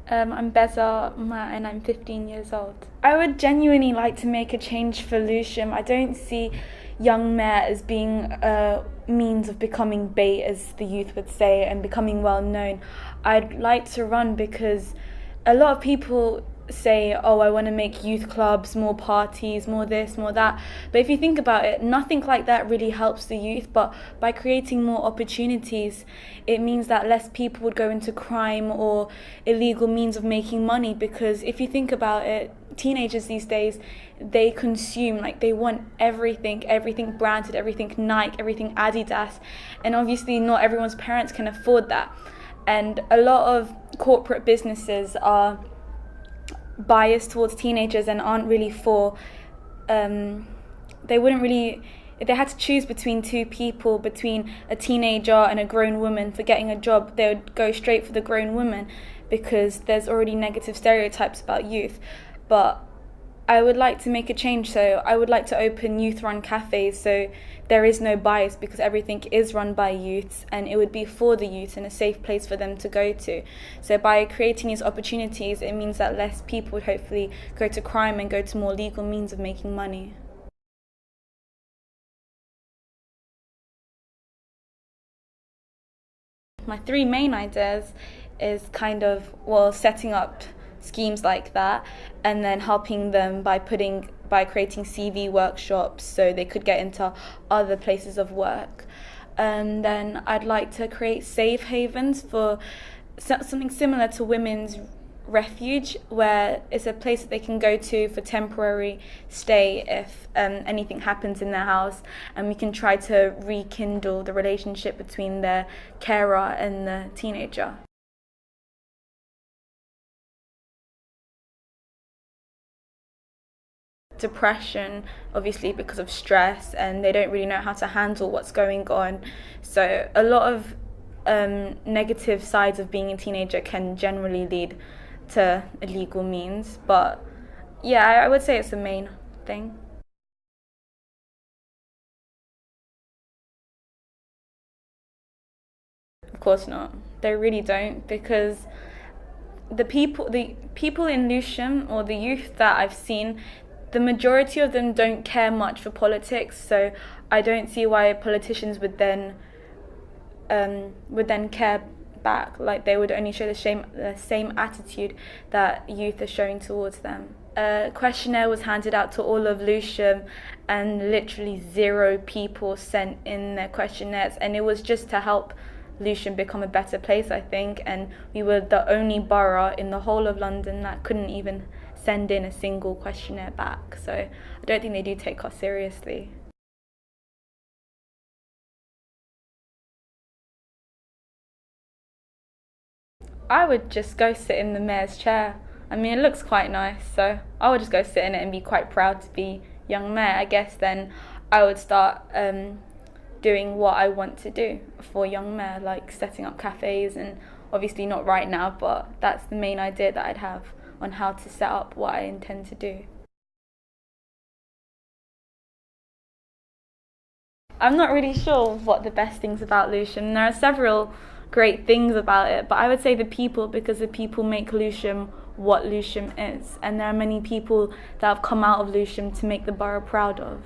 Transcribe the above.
I'm Beza and I'm 15 years old. I would genuinely like to make a change for Lewisham. I don't see young mayor as being a means of becoming bait, as the youth would say, and becoming well known. I'd like to run because a lot of people say, oh, I want to make youth clubs, more parties, more this, more that. But if you think about it, nothing like that really helps the youth. But by creating more opportunities, it means that less people would go into crime or illegal means of making money. Because if you think about it, teenagers these days, they consume, like they want everything branded, everything Nike, everything Adidas. And obviously not everyone's parents can afford that. And a lot of corporate businesses are biased towards teenagers and aren't really for they wouldn't really, if they had to choose between two people, between a teenager and a grown woman for getting a job, they would go straight for the grown woman because there's already negative stereotypes about youth. But I would like to make a change, so I would like to open youth-run cafes so there is no bias because everything is run by youths and it would be for the youth and a safe place for them to go to. So by creating these opportunities, it means that less people would hopefully go to crime and go to more legal means of making money. My three main ideas is kind of, well, setting up schemes like that and then helping them by creating CV workshops so they could get into other places of work. And then I'd like to create safe havens for something similar to women's refuge, where it's a place that they can go to for temporary stay if anything happens in their house, and we can try to rekindle the relationship between the carer and the teenager. Depression, obviously, because of stress, and they don't really know how to handle what's going on. So a lot of negative sides of being a teenager can generally lead to illegal means. But yeah, I would say it's the main thing. Of course not. They really don't, because the people in Lewisham, or the youth that I've seen, the majority of them don't care much for politics. So I don't see why politicians would then care back. Like, they would only show the same attitude that youth are showing towards them. A questionnaire was handed out to all of Lewisham, and literally 0 people sent in their questionnaires, and it was just to help Lewisham become a better place, I think. And we were the only borough in the whole of London that couldn't even send in a single questionnaire back. So I don't think they do take us seriously. I would just go sit in the mayor's chair. I mean, it looks quite nice, so I would just go sit in it and be quite proud to be young mayor. I guess then I would start doing what I want to do for young mayor, like setting up cafes, and obviously not right now, but that's the main idea that I'd have on how to set up what I intend to do. I'm not really sure what the best things about Lewisham. There are several great things about it, but I would say the people, because the people make Lewisham what Lewisham is, and there are many people that have come out of Lewisham to make the borough proud of.